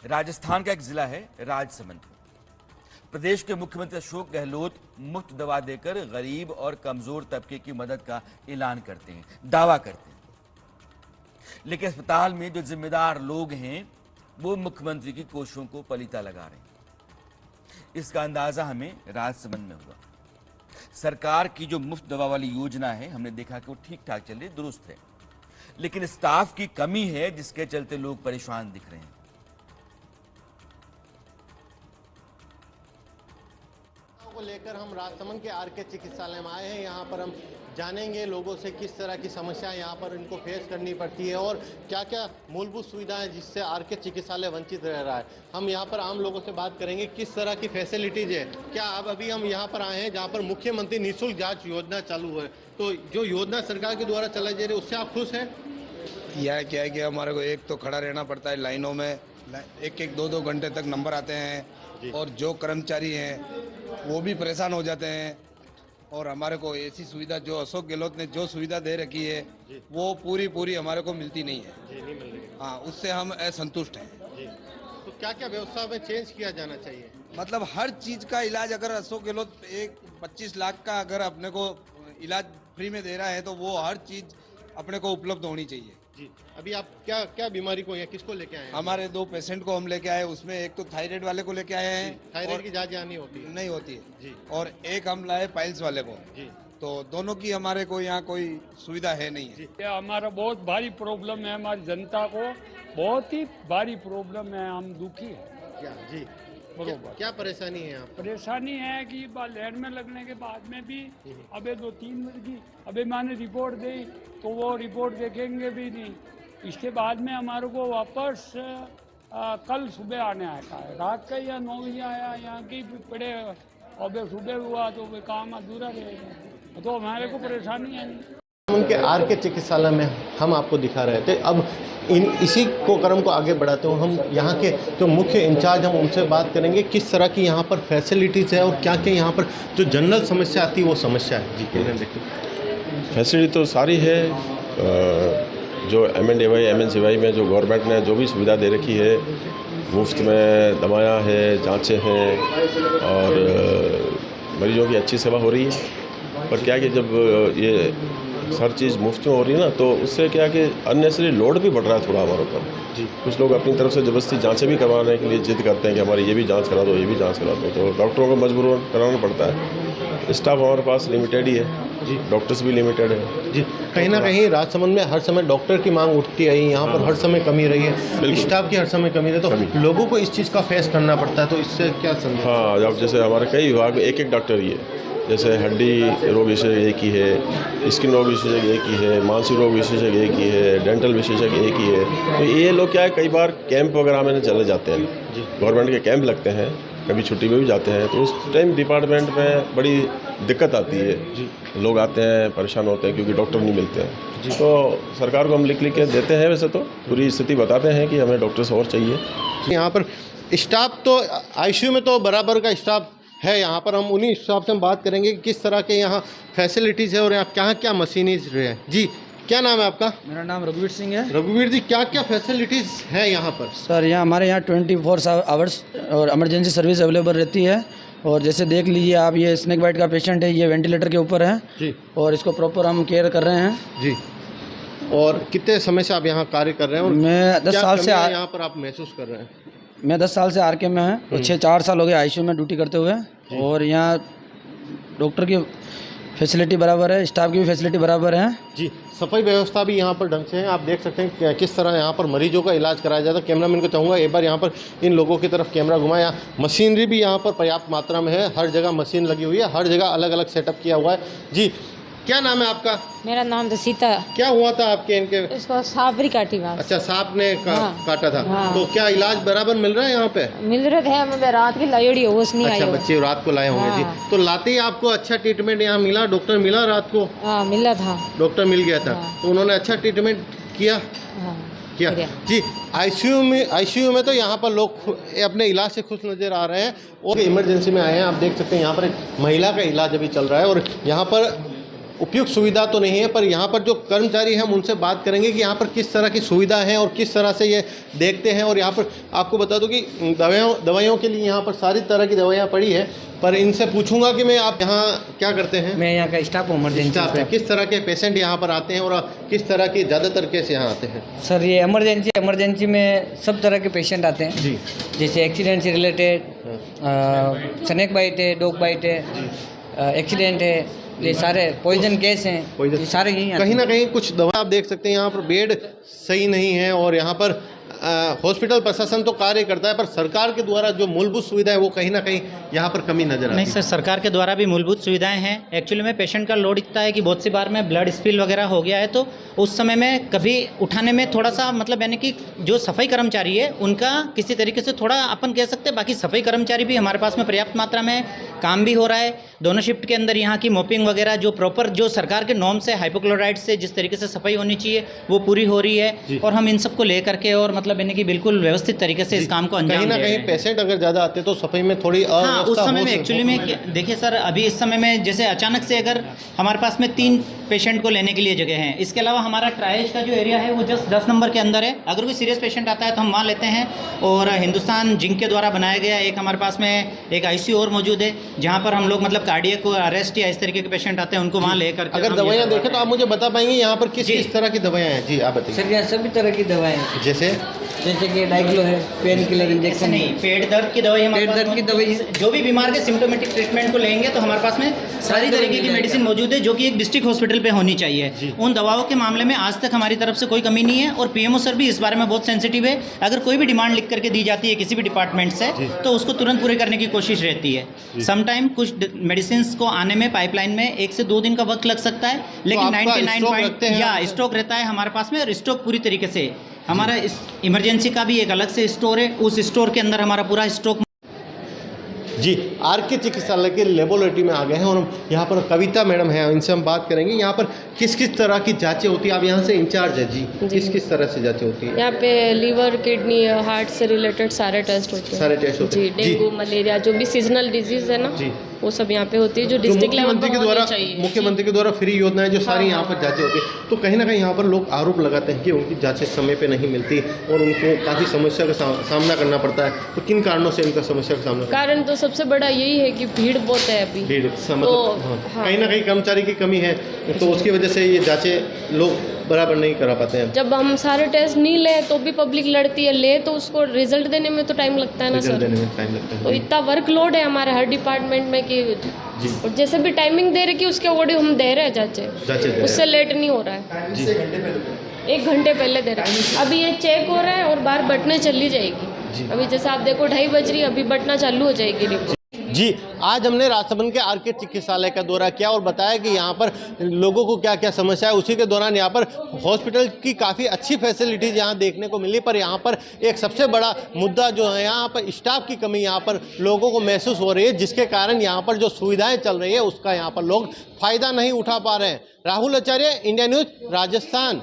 राजस्थान का एक जिला है राजसमंद। प्रदेश के मुख्यमंत्री अशोक गहलोत मुफ्त दवा देकर गरीब और कमजोर तबके की मदद का ऐलान करते हैं, दावा करते हैं, लेकिन अस्पताल में जो जिम्मेदार लोग हैं वो मुख्यमंत्री की कोशिशों को पलीता लगा रहे हैं। इसका अंदाजा हमें राजसमंद में हुआ। सरकार की जो मुफ्त दवा वाली योजना है, हमने देखा कि वो ठीक ठाक चल रही, दुरुस्त है, लेकिन स्टाफ की कमी है, जिसके चलते लोग परेशान दिख रहे हैं। को लेकर हम राजसमंद के आरके चिकित्सालय में आए हैं। यहाँ पर हम जानेंगे लोगों से किस तरह की समस्याएं यहाँ पर इनको फेस करनी पड़ती है और क्या क्या मूलभूत सुविधाएं जिससे आरके चिकित्सालय वंचित रह रहा है। हम यहाँ पर आम लोगों से बात करेंगे किस तरह की फैसिलिटीज है। क्या अब अभी हम यहाँ पर आए हैं जहाँ पर मुख्यमंत्री निःशुल्क जाँच योजना चालू है, तो जो योजना सरकार के द्वारा चलाई जा रही है उससे आप खुश हैं? यह क्या है कि हमारे को एक तो खड़ा रहना पड़ता है लाइनों में, एक दो घंटे तक नंबर आते हैं और जो कर्मचारी हैं वो भी परेशान हो जाते हैं। और हमारे को ऐसी सुविधा जो अशोक गहलोत ने जो सुविधा दे रखी है वो पूरी हमारे को मिलती नहीं है। नहीं मिल रही। हाँ, उससे हम असंतुष्ट हैं। तो क्या क्या व्यवस्था में चेंज किया जाना चाहिए? मतलब हर चीज का इलाज अगर अशोक गहलोत 25 लाख का अगर अपने को इलाज फ्री में दे रहा है तो वो हर चीज अपने को उपलब्ध होनी चाहिए। जी, अभी आप क्या क्या बीमारी को या किसको लेके आए हैं? हमारे 2 पेशेंट को हम लेके आए, उसमें एक तो थायराइड वाले को लेके आए हैं। थायराइड की जांच यहाँ नहीं होती है? नहीं होती है जी। और एक हम लाए पाइल्स वाले को जी। तो दोनों की हमारे को यहाँ कोई सुविधा है नहीं है। ये हमारा बहुत भारी प्रॉब्लम है, हमारी जनता को बहुत ही भारी प्रॉब्लम है, हम दुखी है। क्या? जी, बरोबर। क्या परेशानी है यहाँ पर? परेशानी है कि लाइन में लगने के बाद में भी अबे 2-3 मिनट की अबे मैंने रिपोर्ट दी तो वो रिपोर्ट देखेंगे भी नहीं। इसके बाद में हमारे को वापस कल सुबह आने आया है, रात का या 9 बजे आया, यहाँ की पड़े अबे सुबह हुआ तो वे काम अधूरा रहेगा, तो हमारे को परेशानी है नहीं। उनके आरके चिकित्सालय में हम आपको दिखा रहे थे। अब इसी को क्रम को आगे बढ़ाते हुए हम यहाँ के जो मुख्य इंचार्ज हम उनसे बात करेंगे किस तरह की यहाँ पर फैसिलिटीज़ है और क्या क्या यहाँ पर जो जनरल समस्या आती है वो समस्या है। जी, देखिए फैसिलिटी तो सारी है। जो MNDY MNCY में जो गवर्नमेंट ने जो भी सुविधा दे रखी है, मुफ्त में दवाएँ हैं, जांचें हैं और मरीजों की अच्छी सेवा हो रही है। पर क्या कि जब ये हर चीज़ मुफ्त में हो रही है ना, तो उससे क्या कि अननेसेसरी लोड भी बढ़ रहा है थोड़ा हमारे ऊपर। जी, कुछ लोग अपनी तरफ से ज़बरदस्ती जांचें भी करवाने के लिए जिद करते हैं कि हमारी ये भी जांच करा दो, ये भी जांच करा दो, तो डॉक्टरों को मजबूरन कराना पड़ता है। स्टाफ हमारे पास लिमिटेड ही है जी, डॉक्टर्स भी लिमिटेड है जी। कहीं ना कहीं राजसमंद में हर समय डॉक्टर की मांग उठती है, यहाँ पर हर समय कमी रही है, स्टाफ की हर समय कमी रही, तो लोगों को इस चीज़ का फेस करना पड़ता है, तो इससे क्या समझ? हाँ, अब जैसे हमारे कई विभाग में एक डॉक्टर ही है। जैसे हड्डी रोग विशेषज्ञ एक ही है, स्किन रोग विशेषज्ञ एक ही है, मानसिक रोग विशेषज्ञ एक ही है, डेंटल विशेषज्ञ एक ही है। तो ये लोग क्या है, कई बार कैंप वगैरह में चले जाते हैं, गवर्नमेंट के कैंप लगते हैं, कभी छुट्टी में भी जाते हैं, तो उस टाइम डिपार्टमेंट में बड़ी दिक्कत आती है। लोग आते हैं, परेशान होते हैं क्योंकि डॉक्टर नहीं मिलते हैं। तो सरकार को हम लिख के देते हैं, वैसे तो पूरी स्थिति बताते हैं कि हमें डॉक्टर्स और चाहिए। यहाँ पर स्टाफ तो ICU में तो बराबर का स्टाफ है। यहाँ पर हम उन्हीं स्टाफ से हम बात करेंगे कि किस तरह के यहाँ फैसिलिटीज़ है और यहाँ क्या क्या मशीनीज है। जी, क्या नाम है आपका? मेरा नाम रघुवीर सिंह है। रघुवीर जी, क्या क्या फैसिलिटीज़ है यहाँ पर? सर, यहाँ हमारे यहाँ 24 आवर्स और इमरजेंसी सर्विस अवेलेबल रहती है। और जैसे देख लीजिए आप, ये स्नेक बाइट का पेशेंट है, ये वेंटिलेटर के ऊपर है जी, और इसको प्रॉपर हम केयर कर रहे हैं जी। और कितने समय से आप यहाँ कार्य कर रहे हैं? और मैं 10 साल से यहाँ पर आप महसूस कर रहे हैं? मैं 10 साल से आरके में है और 4 साल हो गए ICU में ड्यूटी करते हुए। और यहाँ डॉक्टर की फैसिलिटी बराबर है, स्टाफ की भी फैसिलिटी बराबर है जी। सफाई व्यवस्था भी यहाँ पर ढंग से है। आप देख सकते हैं किस तरह यहाँ पर मरीजों का इलाज कराया जाता है। कैमरामैन को चाहूँगा एक बार यहाँ पर इन लोगों की तरफ कैमरा घुमाया। मशीनरी भी यहाँ पर पर्याप्त मात्रा में है, हर जगह मशीन लगी हुई है, हर जगह अलग अलग सेटअप किया हुआ है। जी, क्या नाम है आपका? मेरा नाम तो सीता। क्या हुआ था आपके इनके? इसको सांप भी काटी बात। अच्छा, सांप ने काटा था। हाँ। तो क्या इलाज बराबर मिल रहा है यहाँ पे? मिल रहे थे, मैं रात की लायोड़ी होश नहीं आई। अच्छा, बच्चे रात को लाए होंगे। जी, तो लाते ही आपको अच्छा ट्रीटमेंट यहाँ मिला? डॉक्टर मिला रात को? हाँ, मिला था, डॉक्टर मिल गया था। तो उन्होंने अच्छा ट्रीटमेंट किया? किया जी। ICU में तो यहाँ पर लोग अपने इलाज से खुश नज़र आ रहे हैं और इमरजेंसी में आए हैं। आप देख सकते हैं यहाँ पर एक महिला का इलाज अभी चल रहा है और यहाँ पर उपयुक्त सुविधा तो नहीं है, पर यहाँ पर जो कर्मचारी हैं हम उनसे बात करेंगे कि यहाँ पर किस तरह की सुविधा है और किस तरह से ये देखते हैं। और यहाँ पर आपको बता दूं कि दवाइयों के लिए यहाँ पर सारी तरह की दवाइयाँ पड़ी है, पर इनसे पूछूंगा कि मैं आप यहाँ क्या करते हैं? मैं यहाँ का स्टाफ हूँ, इमरजेंसी स्टाफ है। किस तरह के पेशेंट यहाँ पर आते हैं और किस तरह के ज़्यादातर केस यहाँ आते हैं? सर ये इमरजेंसी में सब तरह के पेशेंट आते हैं जी। जैसे एक्सीडेंट से रिलेटेड, स्नेक बाइट है, डॉग बाइट है, एक्सीडेंट है, ये सारे पॉइजन केस हैं, ये सारे यहीं आते कहीं ना कहीं कुछ दवा आप देख सकते हैं यहाँ पर बेड सही नहीं है और यहाँ पर हॉस्पिटल प्रशासन तो कार्य करता है, पर सरकार के द्वारा जो मूलभूत सुविधा है वो कहीं ना कहीं यहाँ पर कमी नजर आती है। नहीं सर, सरकार के द्वारा भी मूलभूत सुविधाएं हैं। एक्चुअली में पेशेंट का लोड इतना है कि बहुत सी बार में ब्लड स्पिल वगैरह हो गया है, तो उस समय में कभी उठाने में थोड़ा सा मतलब यानी कि जो सफाई कर्मचारी है उनका किसी तरीके से थोड़ा अपन कह सकते हैं। बाकी सफाई कर्मचारी भी हमारे पास में पर्याप्त मात्रा में काम भी हो रहा है। दोनों शिफ्ट के अंदर यहाँ की मोपिंग वगैरह जो प्रॉपर जो सरकार के नॉर्म से हाइपोक्लोराइड से जिस तरीके से सफाई होनी चाहिए वो पूरी हो रही है। और हम इन सबको लेकर के और मतलब यानी कि बिल्कुल व्यवस्थित तरीके से इस काम को अंजाम कहीं ना कहीं पेशेंट अगर ज़्यादा आते तो सफाई में थोड़ी हाँ, उस समय में एक्चुअली में देखिए सर, अभी इस समय में जैसे अचानक से अगर हमारे पास में 3 पेशेंट को लेने के लिए जगह है, इसके अलावा हमारा ट्रायज का जो एरिया है वो जस्ट 10 नंबर के अंदर है। अगर कोई सीरियस पेशेंट आता है तो हम वहाँ लेते हैं। और हिंदुस्तान जिंक के द्वारा बनाया गया एक हमारे पास में एक ICU और मौजूद है, जहाँ पर हम लोग मतलब कार्डियक को अरेस्ट या इस तरीके के पेशेंट आते हैं उनको वहाँ लेकर। अगर दवाइयाँ देखें तो आप मुझे बता पाएंगे यहाँ पर किस तरह की दवाइयाँ हैं? जी आप बताइए। सर यहाँ सभी तरह की दवाएं हैं, जैसे कि डाइक्लो है, पेन किलर इंजेक्शन नहीं, पेट दर्द की दवाई, पेट दर्द की दवाई है। जो भी बीमार के सिम्टोमेटिक ट्रीटमेंट को लेंगे तो हमारे पास में सारी तरीके की मेडिसिन मौजूद है, जो कि एक डिस्ट्रिक्ट हॉस्पिटल पे होनी चाहिए। उन दवाओं के मामले में आज तक हमारी तरफ से कोई कमी नहीं है। और PMO सर भी इस बारे में बहुत सेंसिटिव है। अगर कोई भी डिमांड लिख करके दी जाती है किसी भी डिपार्टमेंट से तो उसको तुरंत पूरे करने की कोशिश रहती है। समटाइम कुछ मेडिसिन को आने में पाइपलाइन में 1 से 2 दिन का वक्त लग सकता है, लेकिन 99 स्टॉक रहता है हमारे पास में। और स्टॉक पूरी तरीके से हमारा इमरजेंसी का भी एक अलग से स्टोर है, उस स्टोर के अंदर हमारा पूरा स्टॉक। जी, RK चिकित्सालय के लेबोरेटरी में आ गए हैं और हम यहाँ पर कविता मैडम हैं, इनसे हम बात करेंगे यहाँ पर किस किस तरह की जांचें होती है। आप यहाँ से इंचार्ज है जी, किस तरह से जांचें होती है? यहाँ पे लीवर, किडनी, हार्ट से रिलेटेड सारे टेस्ट होते हैं। सारे टेस्ट होते हैं जी। डेंगू, मलेरिया, जो भी सीजनल डिजीज है ना जी, वो सब यहाँ पे होती है, जो डिस्ट्रिक्ट लेवल पर होनी चाहिए। मुख्यमंत्री के द्वारा फ्री योजनाएं जो सारी यहाँ पर जांचें होती है, तो कहीं ना कहीं यहाँ पर लोग आरोप लगाते हैं कि उनकी जांचें समय पे नहीं मिलती और उनको काफ़ी समस्या का सामना करना पड़ता है। तो किन कारणों से इनका समस्या का सामना? कारण तो सबसे बड़ा यही है कि भीड़ बहुत है अभी। भीड़ मतलब कहीं ना कहीं कर्मचारी की कमी है, तो उसकी वजह से ये जांचें लोग बराबर नहीं करा पाते हैं। जब हम सारे टेस्ट नहीं ले तो भी पब्लिक लड़ती है, ले तो उसको रिजल्ट देने में तो टाइम लगता है ना सर। देने में टाइम लगता है। तो इतना वर्कलोड है हमारे हर डिपार्टमेंट में कि और जैसे भी टाइमिंग दे रहे कि उसके अकॉर्डिंग हम दे रहे हैं जांचें, उससे लेट नहीं हो रहा है। 1 घंटे पहले दे रहे हैं। अभी ये चेक हो रहा है और बाहर बटने चली जाएगी। अभी जैसे आप देखो 2:30 बज रही है, अभी बटना चालू हो जाएगी रिपोर्ट। जी, आज हमने राजसमंद के RK चिकित्सालय का दौरा किया और बताया कि यहाँ पर लोगों को क्या क्या समस्या है। उसी के दौरान यहाँ पर हॉस्पिटल की काफ़ी अच्छी फैसिलिटीज़ यहाँ देखने को मिली, पर यहाँ पर एक सबसे बड़ा मुद्दा जो है यहाँ पर स्टाफ की कमी यहाँ पर लोगों को महसूस हो रही है, जिसके कारण यहाँ पर जो सुविधाएं चल रही है उसका यहाँ पर लोग फ़ायदा नहीं उठा पा रहे हैं। राहुल आचार्य, इंडिया न्यूज़, राजस्थान।